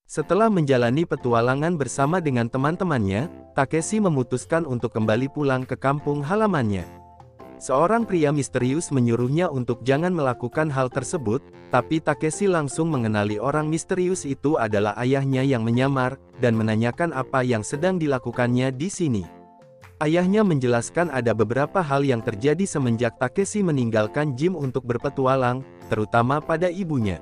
Setelah menjalani petualangan bersama dengan teman-temannya, Takeshi memutuskan untuk kembali pulang ke kampung halamannya. Seorang pria misterius menyuruhnya untuk jangan melakukan hal tersebut, tapi Takeshi langsung mengenali orang misterius itu adalah ayahnya yang menyamar, dan menanyakan apa yang sedang dilakukannya di sini. Ayahnya menjelaskan ada beberapa hal yang terjadi semenjak Takeshi meninggalkan gym untuk berpetualang, terutama pada ibunya.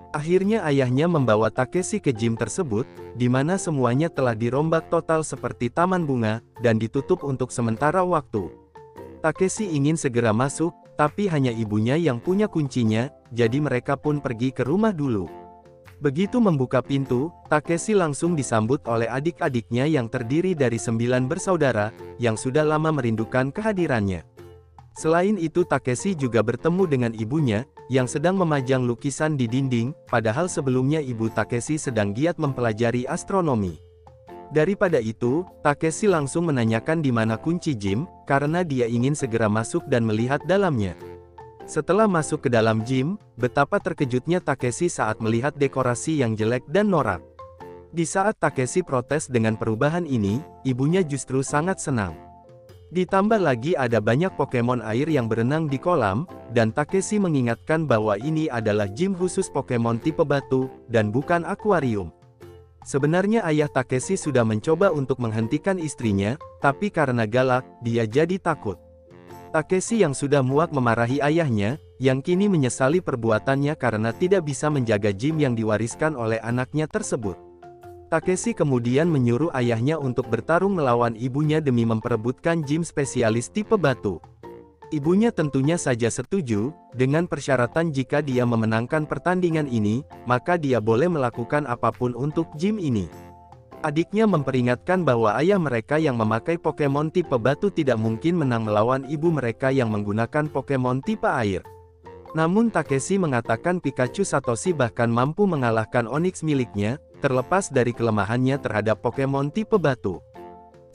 Akhirnya ayahnya membawa Takeshi ke gym tersebut, di mana semuanya telah dirombak total seperti taman bunga, dan ditutup untuk sementara waktu. Takeshi ingin segera masuk, tapi hanya ibunya yang punya kuncinya, jadi mereka pun pergi ke rumah dulu. Begitu membuka pintu, Takeshi langsung disambut oleh adik-adiknya yang terdiri dari 9 bersaudara, yang sudah lama merindukan kehadirannya. Selain itu Takeshi juga bertemu dengan ibunya, yang sedang memajang lukisan di dinding, padahal sebelumnya ibu Takeshi sedang giat mempelajari astronomi. Daripada itu, Takeshi langsung menanyakan di mana kunci gym, karena dia ingin segera masuk dan melihat dalamnya. Setelah masuk ke dalam gym, betapa terkejutnya Takeshi saat melihat dekorasi yang jelek dan norak. Di saat Takeshi protes dengan perubahan ini, ibunya justru sangat senang. Ditambah lagi ada banyak Pokemon air yang berenang di kolam, dan Takeshi mengingatkan bahwa ini adalah gym khusus Pokemon tipe batu, dan bukan akuarium. Sebenarnya ayah Takeshi sudah mencoba untuk menghentikan istrinya, tapi karena galak, dia jadi takut. Takeshi yang sudah muak memarahi ayahnya, yang kini menyesali perbuatannya karena tidak bisa menjaga gym yang diwariskan oleh anaknya tersebut. Takeshi kemudian menyuruh ayahnya untuk bertarung melawan ibunya demi memperebutkan gym spesialis tipe batu. Ibunya tentunya saja setuju, dengan persyaratan jika dia memenangkan pertandingan ini, maka dia boleh melakukan apapun untuk gym ini. Adiknya memperingatkan bahwa ayah mereka yang memakai Pokemon tipe batu tidak mungkin menang melawan ibu mereka yang menggunakan Pokemon tipe air. Namun Takeshi mengatakan Pikachu Satoshi bahkan mampu mengalahkan Onix miliknya, terlepas dari kelemahannya terhadap Pokemon tipe batu.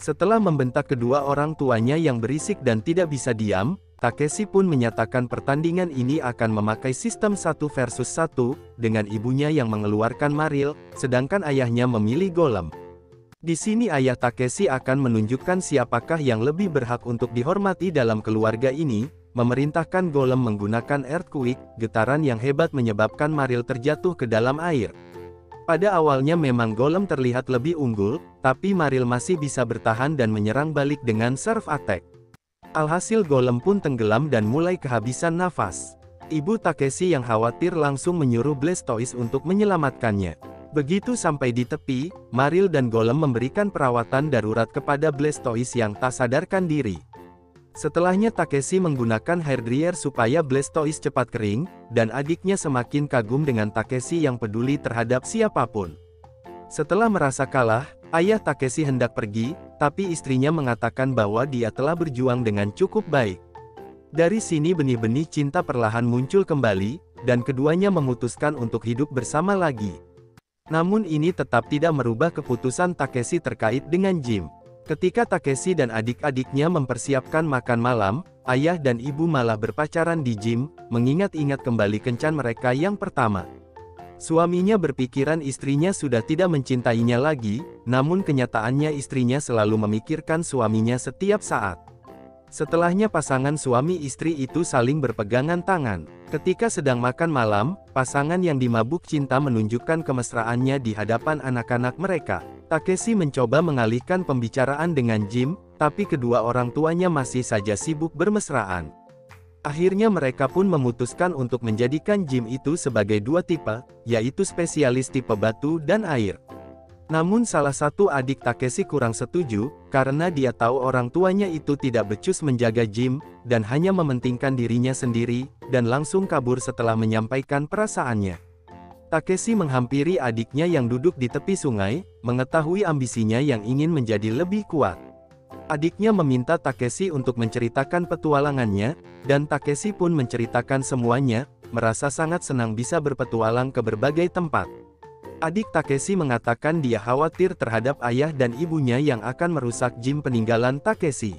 Setelah membentak kedua orang tuanya yang berisik dan tidak bisa diam, Takeshi pun menyatakan pertandingan ini akan memakai sistem 1 versus 1, dengan ibunya yang mengeluarkan Marill, sedangkan ayahnya memilih Golem. Di sini ayah Takeshi akan menunjukkan siapakah yang lebih berhak untuk dihormati dalam keluarga ini, memerintahkan Golem menggunakan Earthquake, getaran yang hebat menyebabkan Marill terjatuh ke dalam air. Pada awalnya memang Golem terlihat lebih unggul, tapi Marill masih bisa bertahan dan menyerang balik dengan Surf Attack. Alhasil Golem pun tenggelam dan mulai kehabisan nafas. Ibu Takeshi yang khawatir langsung menyuruh Blastoise untuk menyelamatkannya. Begitu sampai di tepi, Marill dan Golem memberikan perawatan darurat kepada Blastoise yang tak sadarkan diri. Setelahnya Takeshi menggunakan hair dryer supaya Blastoise cepat kering, dan adiknya semakin kagum dengan Takeshi yang peduli terhadap siapapun. Setelah merasa kalah, ayah Takeshi hendak pergi, tapi istrinya mengatakan bahwa dia telah berjuang dengan cukup baik. Dari sini benih-benih cinta perlahan muncul kembali, dan keduanya memutuskan untuk hidup bersama lagi. Namun ini tetap tidak merubah keputusan Takeshi terkait dengan gym. Ketika Takeshi dan adik-adiknya mempersiapkan makan malam, ayah dan ibu malah berpacaran di gym, mengingat-ingat kembali kencan mereka yang pertama. Suaminya berpikiran istrinya sudah tidak mencintainya lagi, namun kenyataannya istrinya selalu memikirkan suaminya setiap saat. Setelahnya pasangan suami istri itu saling berpegangan tangan. Ketika sedang makan malam, pasangan yang dimabuk cinta menunjukkan kemesraannya di hadapan anak-anak mereka. Takeshi mencoba mengalihkan pembicaraan dengan Jim, tapi kedua orang tuanya masih saja sibuk bermesraan. Akhirnya mereka pun memutuskan untuk menjadikan Jim itu sebagai dua tipe, yaitu spesialis tipe batu dan air. Namun salah satu adik Takeshi kurang setuju, karena dia tahu orang tuanya itu tidak becus menjaga Jim, dan hanya mementingkan dirinya sendiri, dan langsung kabur setelah menyampaikan perasaannya. Takeshi menghampiri adiknya yang duduk di tepi sungai, mengetahui ambisinya yang ingin menjadi lebih kuat. Adiknya meminta Takeshi untuk menceritakan petualangannya, dan Takeshi pun menceritakan semuanya, merasa sangat senang bisa berpetualang ke berbagai tempat. Adik Takeshi mengatakan dia khawatir terhadap ayah dan ibunya yang akan merusak Jim peninggalan Takeshi.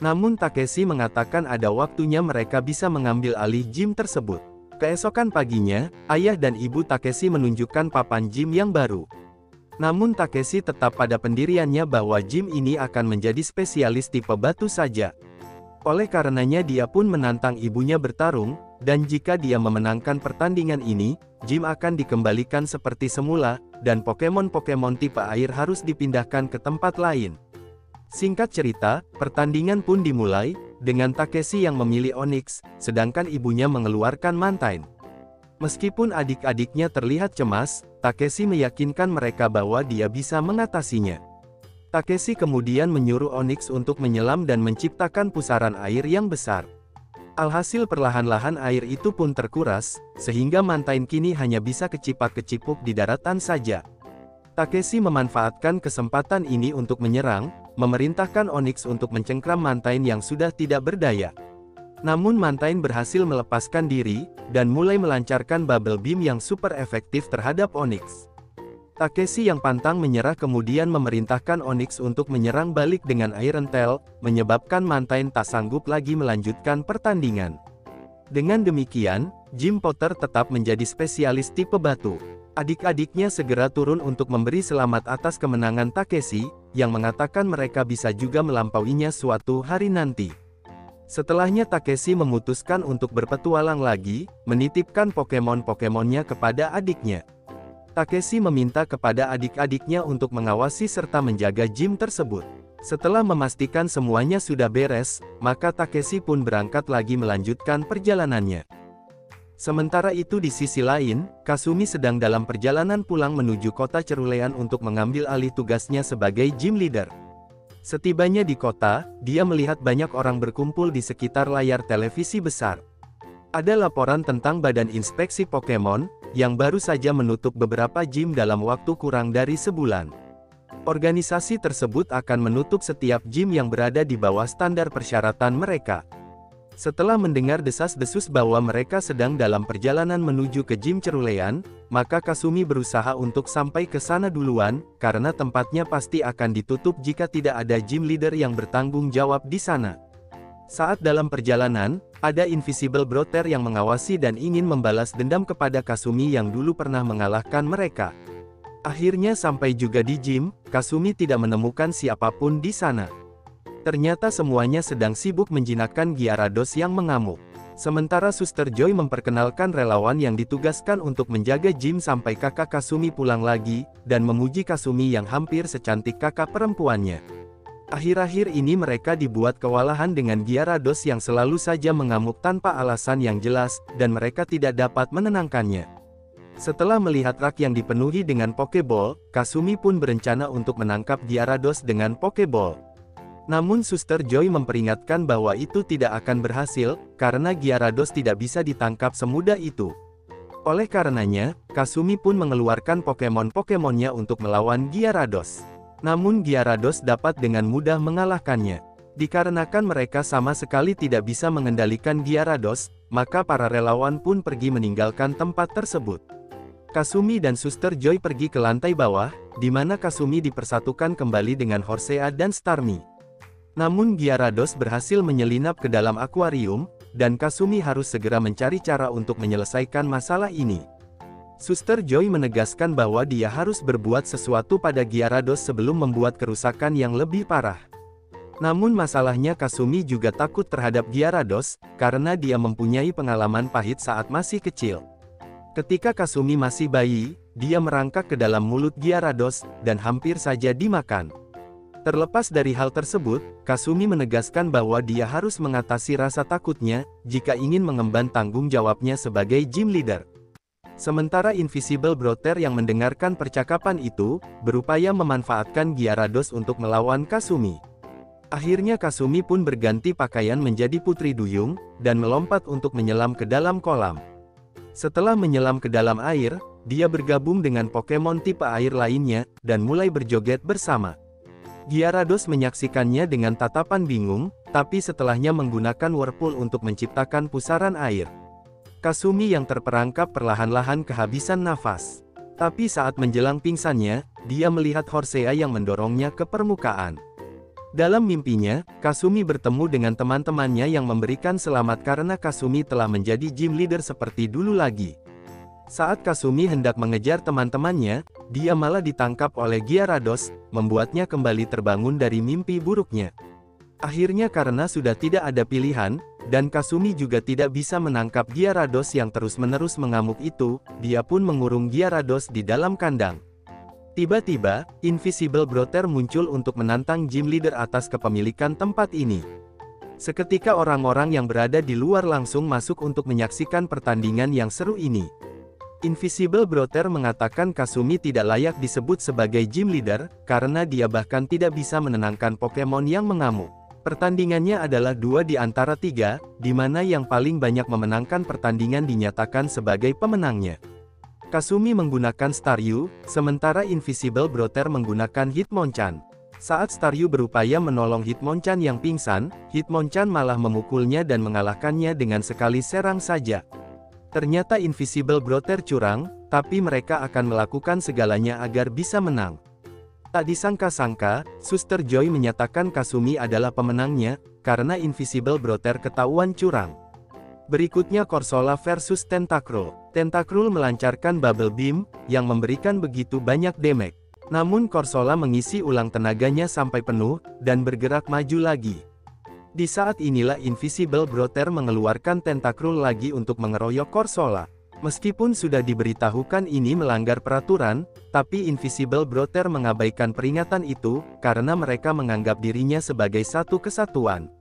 Namun Takeshi mengatakan ada waktunya mereka bisa mengambil alih Jim tersebut. Keesokan paginya, ayah dan ibu Takeshi menunjukkan papan gym yang baru. Namun Takeshi tetap pada pendiriannya bahwa gym ini akan menjadi spesialis tipe batu saja. Oleh karenanya dia pun menantang ibunya bertarung, dan jika dia memenangkan pertandingan ini, gym akan dikembalikan seperti semula, dan Pokemon-Pokemon tipe air harus dipindahkan ke tempat lain. Singkat cerita, pertandingan pun dimulai, dengan Takeshi yang memilih Onix, sedangkan ibunya mengeluarkan Mantine. Meskipun adik-adiknya terlihat cemas, Takeshi meyakinkan mereka bahwa dia bisa mengatasinya. Takeshi kemudian menyuruh Onix untuk menyelam dan menciptakan pusaran air yang besar. Alhasil perlahan-lahan air itu pun terkuras, sehingga Mantine kini hanya bisa kecipak-kecipuk di daratan saja. Takeshi memanfaatkan kesempatan ini untuk menyerang, memerintahkan Onix untuk mencengkram Mantine yang sudah tidak berdaya. Namun Mantine berhasil melepaskan diri, dan mulai melancarkan Bubble Beam yang super efektif terhadap Onix. Takeshi yang pantang menyerah kemudian memerintahkan Onix untuk menyerang balik dengan Iron Tail, menyebabkan Mantine tak sanggup lagi melanjutkan pertandingan. Dengan demikian, Jim Potter tetap menjadi spesialis tipe batu. Adik-adiknya segera turun untuk memberi selamat atas kemenangan Takeshi, yang mengatakan mereka bisa juga melampauinya suatu hari nanti. Setelahnya Takeshi memutuskan untuk berpetualang lagi, menitipkan Pokemon-Pokemonnya kepada adiknya. Takeshi meminta kepada adik-adiknya untuk mengawasi serta menjaga gym tersebut. Setelah memastikan semuanya sudah beres, maka Takeshi pun berangkat lagi melanjutkan perjalanannya. Sementara itu di sisi lain, Kasumi sedang dalam perjalanan pulang menuju kota Cerulean untuk mengambil alih tugasnya sebagai gym leader. Setibanya di kota, dia melihat banyak orang berkumpul di sekitar layar televisi besar. Ada laporan tentang Badan Inspeksi Pokemon, yang baru saja menutup beberapa gym dalam waktu kurang dari sebulan. Organisasi tersebut akan menutup setiap gym yang berada di bawah standar persyaratan mereka. Setelah mendengar desas-desus bahwa mereka sedang dalam perjalanan menuju ke gym Cerulean, maka Kasumi berusaha untuk sampai ke sana duluan, karena tempatnya pasti akan ditutup jika tidak ada gym leader yang bertanggung jawab di sana. Saat dalam perjalanan, ada Invisible Brother yang mengawasi dan ingin membalas dendam kepada Kasumi yang dulu pernah mengalahkan mereka. Akhirnya sampai juga di gym, Kasumi tidak menemukan siapapun di sana. Ternyata semuanya sedang sibuk menjinakkan Gyarados yang mengamuk. Sementara Suster Joy memperkenalkan relawan yang ditugaskan untuk menjaga gym sampai kakak Kasumi pulang lagi, dan memuji Kasumi yang hampir secantik kakak perempuannya. Akhir-akhir ini mereka dibuat kewalahan dengan Gyarados yang selalu saja mengamuk tanpa alasan yang jelas, dan mereka tidak dapat menenangkannya. Setelah melihat rak yang dipenuhi dengan Pokeball, Kasumi pun berencana untuk menangkap Gyarados dengan Pokeball. Namun Suster Joy memperingatkan bahwa itu tidak akan berhasil, karena Gyarados tidak bisa ditangkap semudah itu. Oleh karenanya, Kasumi pun mengeluarkan Pokemon-Pokemonnya untuk melawan Gyarados. Namun Gyarados dapat dengan mudah mengalahkannya. Dikarenakan mereka sama sekali tidak bisa mengendalikan Gyarados, maka para relawan pun pergi meninggalkan tempat tersebut. Kasumi dan Suster Joy pergi ke lantai bawah, di mana Kasumi dipersatukan kembali dengan Horsea dan Starmie. Namun Gyarados berhasil menyelinap ke dalam akuarium, dan Kasumi harus segera mencari cara untuk menyelesaikan masalah ini. Suster Joy menegaskan bahwa dia harus berbuat sesuatu pada Gyarados sebelum membuat kerusakan yang lebih parah. Namun masalahnya Kasumi juga takut terhadap Gyarados, karena dia mempunyai pengalaman pahit saat masih kecil. Ketika Kasumi masih bayi, dia merangkak ke dalam mulut Gyarados, dan hampir saja dimakan. Terlepas dari hal tersebut, Kasumi menegaskan bahwa dia harus mengatasi rasa takutnya, jika ingin mengemban tanggung jawabnya sebagai gym leader. Sementara Invisible Brother yang mendengarkan percakapan itu, berupaya memanfaatkan Gyarados untuk melawan Kasumi. Akhirnya Kasumi pun berganti pakaian menjadi putri duyung, dan melompat untuk menyelam ke dalam kolam. Setelah menyelam ke dalam air, dia bergabung dengan Pokemon tipe air lainnya, dan mulai berjoget bersama. Gyarados menyaksikannya dengan tatapan bingung, tapi setelahnya menggunakan Whirlpool untuk menciptakan pusaran air. Kasumi yang terperangkap perlahan-lahan kehabisan nafas. Tapi saat menjelang pingsannya, dia melihat Horsea yang mendorongnya ke permukaan. Dalam mimpinya, Kasumi bertemu dengan teman-temannya yang memberikan selamat karena Kasumi telah menjadi gym leader seperti dulu lagi. Saat Kasumi hendak mengejar teman-temannya, dia malah ditangkap oleh Gyarados, membuatnya kembali terbangun dari mimpi buruknya. Akhirnya karena sudah tidak ada pilihan, dan Kasumi juga tidak bisa menangkap Gyarados yang terus-menerus mengamuk itu, dia pun mengurung Gyarados di dalam kandang. Tiba-tiba, Invisible Brother muncul untuk menantang gym leader atas kepemilikan tempat ini. Seketika orang-orang yang berada di luar langsung masuk untuk menyaksikan pertandingan yang seru ini. Invisible Brother mengatakan Kasumi tidak layak disebut sebagai gym leader, karena dia bahkan tidak bisa menenangkan Pokemon yang mengamuk. Pertandingannya adalah 2 di antara 3, di mana yang paling banyak memenangkan pertandingan dinyatakan sebagai pemenangnya. Kasumi menggunakan Staryu, sementara Invisible Brother menggunakan Hitmonchan. Saat Staryu berupaya menolong Hitmonchan yang pingsan, Hitmonchan malah memukulnya dan mengalahkannya dengan sekali serang saja. Ternyata Invisible Brother curang, tapi mereka akan melakukan segalanya agar bisa menang. Tak disangka-sangka, Suster Joy menyatakan Kasumi adalah pemenangnya, karena Invisible Brother ketahuan curang. Berikutnya Corsola versus Tentacruel. Tentacruel melancarkan Bubble Beam, yang memberikan begitu banyak damage. Namun Corsola mengisi ulang tenaganya sampai penuh, dan bergerak maju lagi. Di saat inilah Invisible Brother mengeluarkan Tentacruel lagi untuk mengeroyok Corsola. Meskipun sudah diberitahukan ini melanggar peraturan, tapi Invisible Brother mengabaikan peringatan itu, karena mereka menganggap dirinya sebagai satu kesatuan.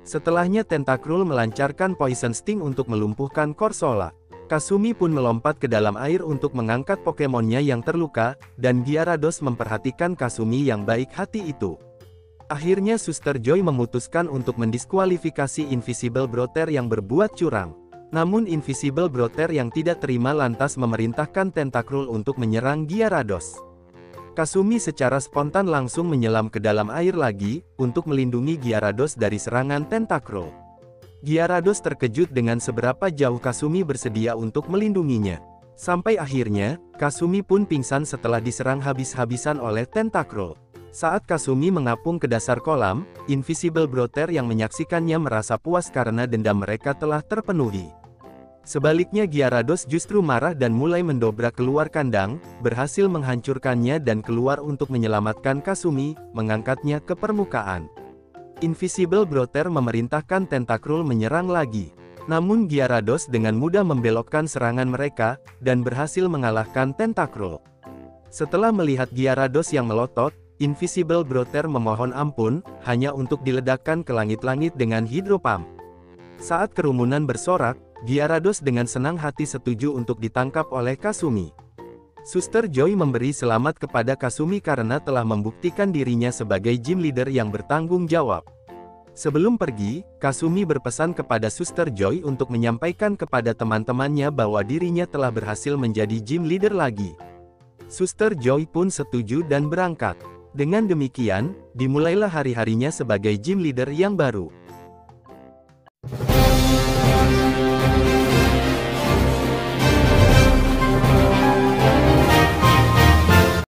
Setelahnya Tentacruel melancarkan Poison Sting untuk melumpuhkan Corsola. Kasumi pun melompat ke dalam air untuk mengangkat Pokemonnya yang terluka, dan Gyarados memperhatikan Kasumi yang baik hati itu. Akhirnya Suster Joy memutuskan untuk mendiskualifikasi Invisible Brother yang berbuat curang. Namun Invisible Brother yang tidak terima lantas memerintahkan Tentacruel untuk menyerang Gyarados. Kasumi secara spontan langsung menyelam ke dalam air lagi, untuk melindungi Gyarados dari serangan Tentacruel. Gyarados terkejut dengan seberapa jauh Kasumi bersedia untuk melindunginya. Sampai akhirnya, Kasumi pun pingsan setelah diserang habis-habisan oleh Tentacruel. Saat Kasumi mengapung ke dasar kolam, Invisible Brother yang menyaksikannya merasa puas karena dendam mereka telah terpenuhi. Sebaliknya Gyarados justru marah dan mulai mendobrak keluar kandang, berhasil menghancurkannya dan keluar untuk menyelamatkan Kasumi, mengangkatnya ke permukaan. Invisible Brother memerintahkan Tentacruel menyerang lagi. Namun Gyarados dengan mudah membelokkan serangan mereka, dan berhasil mengalahkan Tentacruel. Setelah melihat Gyarados yang melotot, Invisible Brother memohon ampun, hanya untuk diledakkan ke langit-langit dengan Hydro Pump. Saat kerumunan bersorak, Gyarados dengan senang hati setuju untuk ditangkap oleh Kasumi. Suster Joy memberi selamat kepada Kasumi karena telah membuktikan dirinya sebagai gym leader yang bertanggung jawab. Sebelum pergi, Kasumi berpesan kepada Suster Joy untuk menyampaikan kepada teman-temannya bahwa dirinya telah berhasil menjadi gym leader lagi. Suster Joy pun setuju dan berangkat. Dengan demikian, dimulailah hari-harinya sebagai gym leader yang baru.